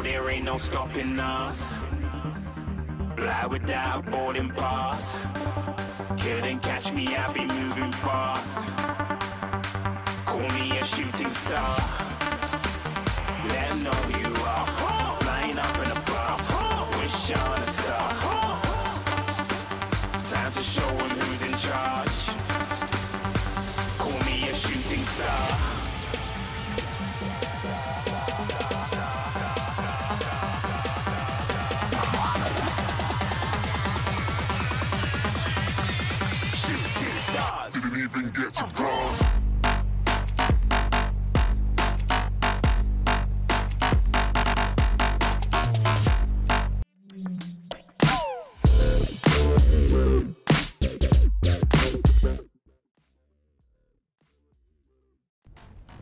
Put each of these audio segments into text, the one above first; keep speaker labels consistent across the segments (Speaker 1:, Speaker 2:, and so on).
Speaker 1: there ain't no stopping us. Fly without a boarding pass. Couldn't catch me, I'll be moving fast. Call me a shooting star. Let 'em know who you are. Flying up in a bar. Wish on a star. Time to show 'em who's in charge. Call me a shooting star. Didn't even get to cross.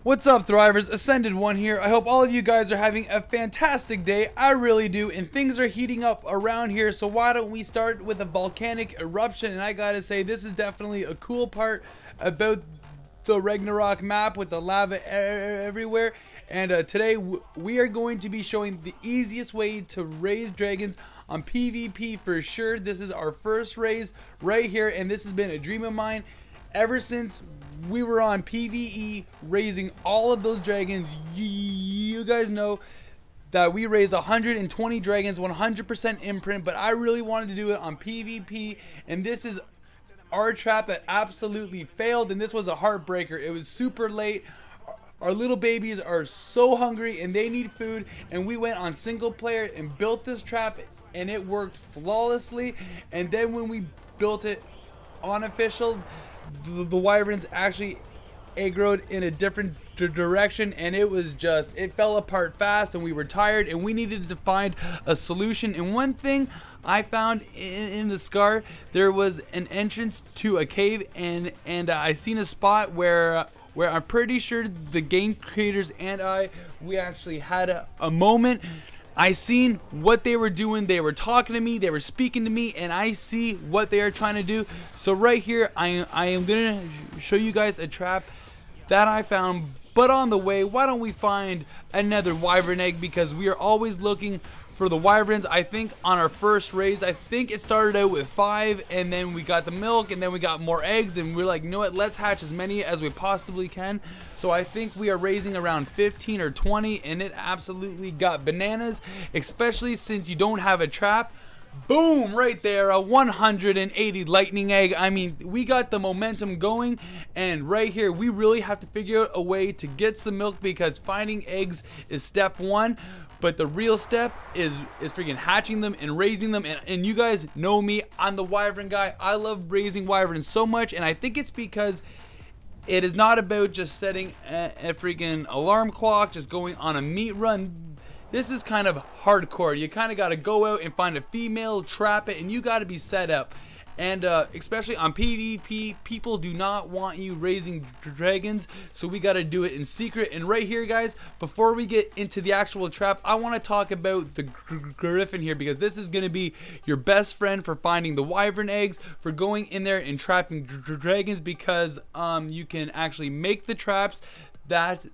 Speaker 2: What's up, Thrivers? Ascended One here. I hope all of you guys are having a fantastic day. I really do, and things are heating up around here, so why don't we start with a volcanic eruption? And I gotta say, this is definitely a cool part about the Ragnarok map with the lava everywhere. And today we are going to be showing the easiest way to raise dragons on PvP for sure. This is our first raise right here, and this has been a dream of mine ever since we were on PvE raising all of those dragons. You guys know that we raised 120 dragons, 100% imprint, but I really wanted to do it on PvP, and this is our trap that absolutely failed, and this was a heartbreaker. It was super late. Our little babies are so hungry and they need food, and we went on single player and built this trap, and it worked flawlessly. And then when we built it on official, the wyverns actually aggroed in a different direction, and it fell apart fast, and we were tired, and we needed to find a solution. And one thing I found in the scar, there was an entrance to a cave, and I seen a spot where I'm pretty sure the game creators and we actually had a moment. I seen what they were doing. They were talking to me, they were speaking to me, and I see what they are trying to do. So right here, I am gonna show you guys a trap that I found. But on the way, why don't we find another wyvern egg, because we are always looking for the wyverns. I think on our first raise, I think it started out with 5, and then we got the milk, and then we got more eggs, and we're like, you know what, let's hatch as many as we possibly can. So I think we are raising around 15 or 20, and it absolutely got bananas, especially since you don't have a trap. Boom, right there, a 180 lightning egg. I mean, we got the momentum going, and right here we really have to figure out a way to get some milk, because finding eggs is step 1. But the real step is freaking hatching them and raising them. And you guys know me, I'm the wyvern guy. I love raising wyverns so much, and I think it's because it is not about just setting a freaking alarm clock, just going on a meat run. This is kind of hardcore. You kind of got to go out and find a female, trap it, and you got to be set up. And especially on PvP, people do not want you raising dragons, so we got to do it in secret. And right here, guys, before we get into the actual trap, I want to talk about the griffin here, because this is going to be your best friend for finding the wyvern eggs, for going in there and trapping dragons, because you can actually make the traps that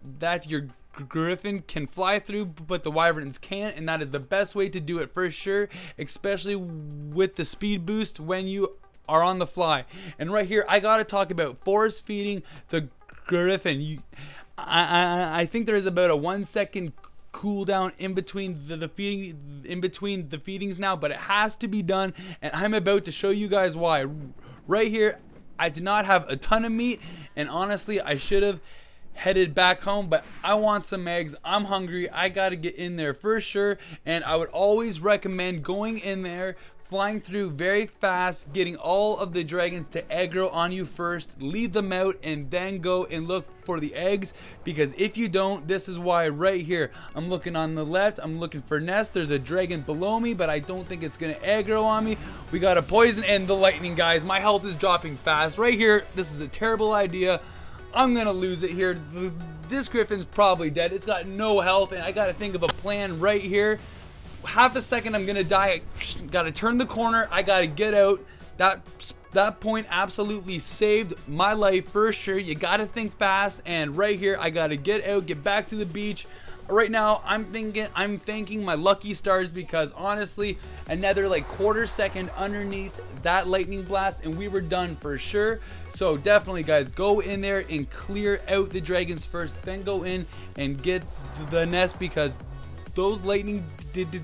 Speaker 2: your griffin can fly through, but the wyverns can't, and that is the best way to do it for sure, especially with the speed boost when you are on the fly. And right here, I gotta talk about force feeding the griffin. I think there is about a 1 second cooldown in between the feedings now, but it has to be done, and I'm about to show you guys why. Right here, I did not have a ton of meat, and honestly, I should have headed back home, but I want some eggs. I'm hungry. I gotta get in there for sure, and I would always recommend going in there, flying through very fast, getting all of the dragons to aggro on you first, lead them out, and then go and look for the eggs. Because if you don't, this is why right here, I'm looking on the left, I'm looking for nest. There's a dragon below me, but I don't think it's gonna aggro on me. We got a poison and the lightning, guys. My health is dropping fast right here. This is a terrible idea. I'm gonna lose it here. This griffin's probably dead. It's got no health, and I gotta think of a plan right here. Half a second, I'm gonna die. Gotta turn the corner. I gotta get out. That point absolutely saved my life for sure. You gotta think fast, and right here, I gotta get out, get back to the beach. right now I'm thanking my lucky stars, because honestly, another like quarter second underneath that lightning blast and we were done for sure. So definitely guys, go in there and clear out the dragons first, then go in and get the nest, because those lightning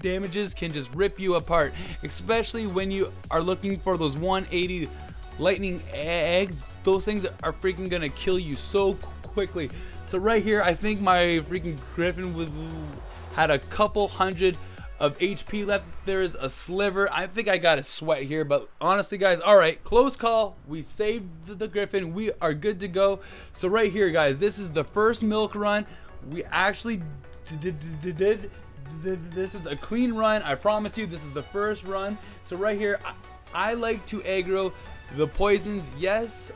Speaker 2: damages can just rip you apart, especially when you are looking for those 180 lightning eggs. Those things are freaking gonna kill you so quickly. So right here, I think my freaking griffin had a couple hundred of HP left. There is a sliver. I think I got a sweat here, but honestly guys, all right, close call. We saved the griffin. We are good to go. So right here guys, this is the first milk run. We actually did this is a clean run. I promise you, this is the first run. So right here, I like to aggro the poisons. Yes,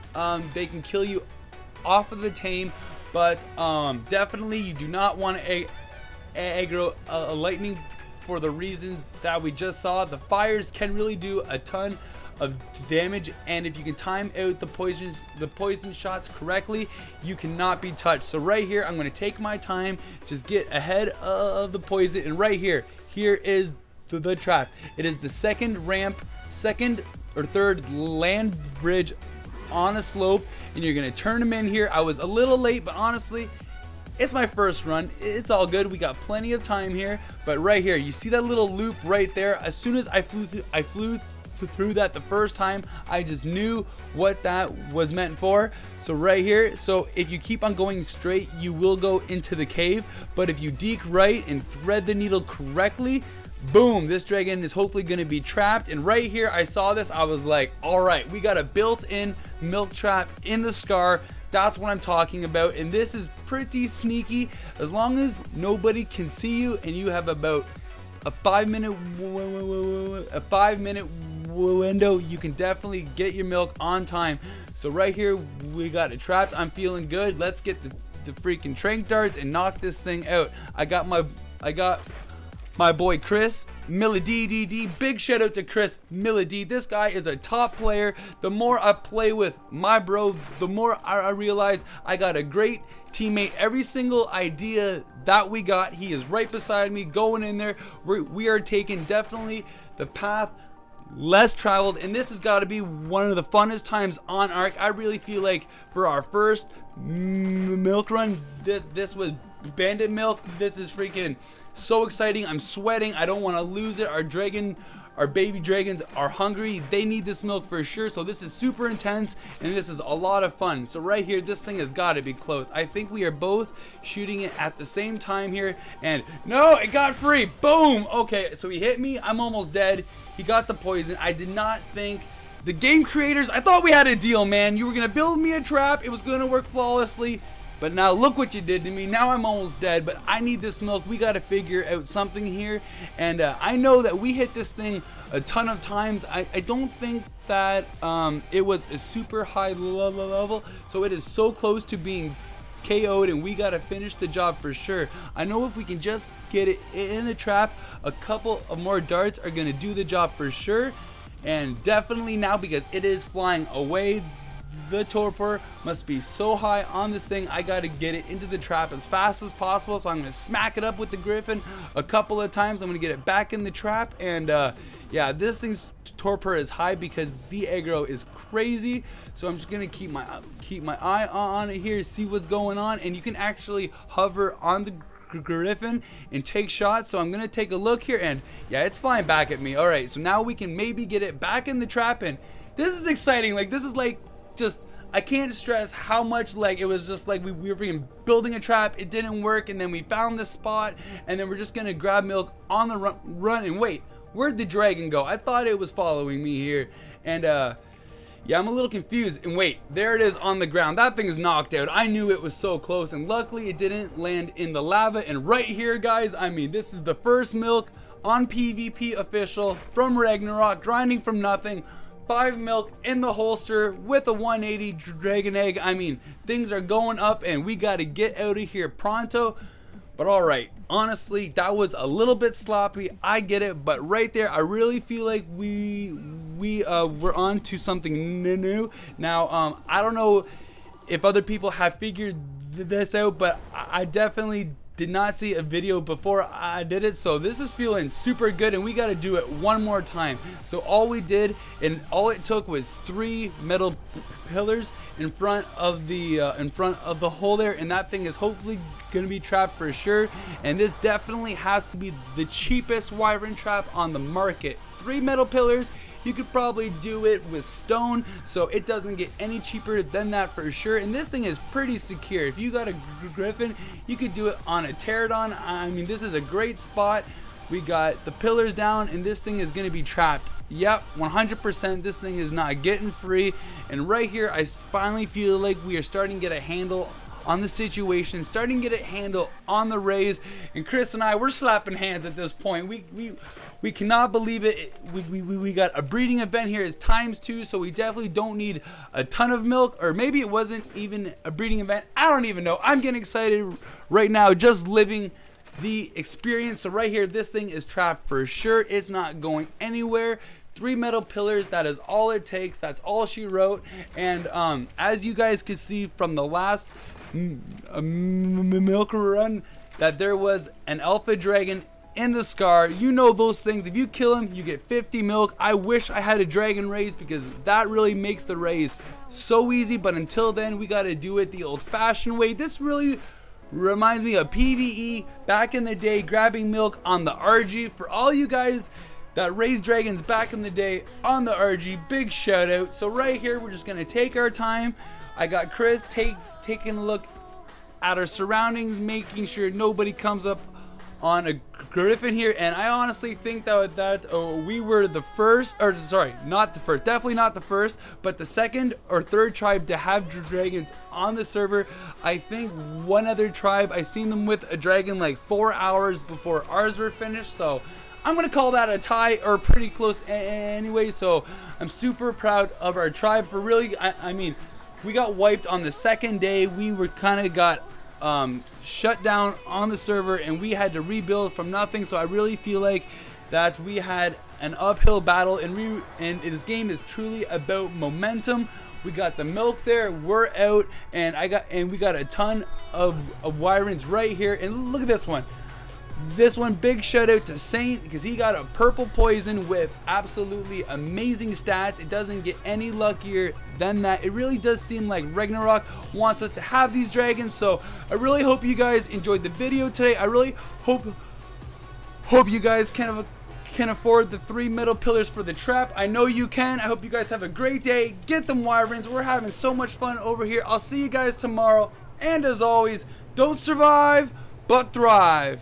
Speaker 2: they can kill you off of the tame, but definitely you do not want to aggro a lightning for the reasons that we just saw. The fires can really do a ton of damage, and if you can time out the poison shots correctly, you cannot be touched. So right here, I'm going to take my time, just get ahead of the poison, and right here is the trap. It is the second ramp, second or third land bridge on a slope, and you're going to turn them in here. I was a little late, but honestly, it's my first run. It's all good. We got plenty of time here. But right here, you see that little loop right there? As soon as I flew through that the first time, I just knew what that was meant for. So right here, so if you keep on going straight, you will go into the cave, but if you deke right and thread the needle correctly, boom, this dragon is hopefully going to be trapped. And right here, I saw this, I was like, all right, we got a built-in milk trap in the scar. That's what I'm talking about, and this is pretty sneaky. As long as nobody can see you and you have about a 5 minute window, you can definitely get your milk on time. So right here, we got it trapped. I'm feeling good. Let's get the freaking trank darts and knock this thing out. I got my boy Chris Milady. Big shout out to Chris Milady. This guy is a top player. The more I play with my bro, the more I realize I got a great teammate. Every single idea that we got, he is right beside me, going in there. We are taking definitely the path less traveled, and this has got to be one of the funnest times on ARK. I really feel like for our first milk run, this was bandit milk. This is freaking so exciting. I'm sweating. I don't want to lose it. Our baby dragons are hungry. They need this milk for sure. So this is super intense, and this is a lot of fun. So right here, this thing has got to be close. I think we are both shooting it at the same time here, and no, it got free. Boom. Okay, so he hit me. I'm almost dead. He got the poison. I did not think, the game creators, I thought we had a deal, man. You were gonna build me a trap. It was gonna work flawlessly. But now look what you did to me. Now I'm almost dead, but I need this milk. We got to figure out something here. And I know that we hit this thing a ton of times. I don't think that it was a super high level. So it is so close to being KO'd, and we got to finish the job for sure. I know if we can just get it in the trap, a couple of more darts are going to do the job for sure. And definitely now, because it is flying away, the torpor must be so high on this thing. I got to get it into the trap as fast as possible. So I'm going to smack it up with the griffin a couple of times. I'm going to get it back in the trap. And yeah, this thing's torpor is high because the aggro is crazy. So I'm just going to keep my eye on it here, see what's going on. And you can actually hover on the griffin and take shots. So I'm going to take a look here, and yeah, it's flying back at me. All right, so now we can maybe get it back in the trap, and this is exciting. Like, this is like, just, I can't stress how much, like, it was just like we were freaking building a trap, it didn't work, and then we found this spot, and then we're just gonna grab milk on the run. And wait, where'd the dragon go? I thought it was following me here. And yeah, I'm a little confused. And wait, there it is on the ground. That thing is knocked out. I knew it was so close, and luckily it didn't land in the lava. And right here, guys, I mean, this is the first milk on PvP official from Ragnarok, grinding from nothing. 5 milk in the holster with a 180 dragon egg. I mean, things are going up, and we got to get out of here pronto. But all right, honestly, that was a little bit sloppy. I get it, but right there, I really feel like we're on to something new. Now, I don't know if other people have figured this out, but I definitely did not see a video before I did it, so this is feeling super good, and we got to do it one more time. So all we did, and all it took, was 3 metal pillars in front of the hole there, and that thing is hopefully gonna be trapped for sure. And this definitely has to be the cheapest wyvern trap on the market. 3 metal pillars. You could probably do it with stone, so it doesn't get any cheaper than that for sure. And this thing is pretty secure. If you got a griffin, you could do it on a pterodon. I mean, this is a great spot. We got the pillars down, and this thing is going to be trapped. Yep, 100%. This thing is not getting free. And right here, I finally feel like we are starting to get a handle on the situation, starting to get a handle on the raise. And Chris and I, we're slapping hands at this point. We cannot believe it. We got a breeding event here. It's ×2, so we definitely don't need a ton of milk, or maybe it wasn't even a breeding event. I don't even know. I'm getting excited right now, just living the experience. So right here, this thing is trapped for sure. It's not going anywhere. 3 metal pillars, that is all it takes. That's all she wrote. And as you guys could see from the last milk run, that there was an alpha dragon in the scar. You know those things. If you kill him, you get 50 milk. I wish I had a dragon raise, because that really makes the raise so easy. But until then, we got to do it the old-fashioned way. This really reminds me of PvE back in the day, grabbing milk on the RG. For all you guys that raised dragons back in the day on the RG, big shout out. So right here, we're just gonna take our time. I got Chris taking a look at our surroundings, making sure nobody comes up on a griffin here. And I honestly think that we were the first, or sorry, not the first, definitely not the first, but the second or third tribe to have dragons on the server. I think one other tribe, I seen them with a dragon like 4 hours before ours were finished. So I'm gonna call that a tie, or pretty close anyway. So I'm super proud of our tribe for really, I mean, we got wiped on the second day. We were kind of got shut down on the server, and we had to rebuild from nothing. So I really feel like that we had an uphill battle, and this game is truly about momentum. We got the milk there, we're out, and we got a ton of wyverns right here. And look at this one. This one, big shout out to Saint, because he got a purple poison with absolutely amazing stats. It doesn't get any luckier than that. It really does seem like Ragnarok wants us to have these dragons. So I really hope you guys enjoyed the video today. I really hope you guys can afford the 3 metal pillars for the trap. I know you can. I hope you guys have a great day. Get them wyverns. We're having so much fun over here. I'll see you guys tomorrow. And as always, don't survive, but thrive.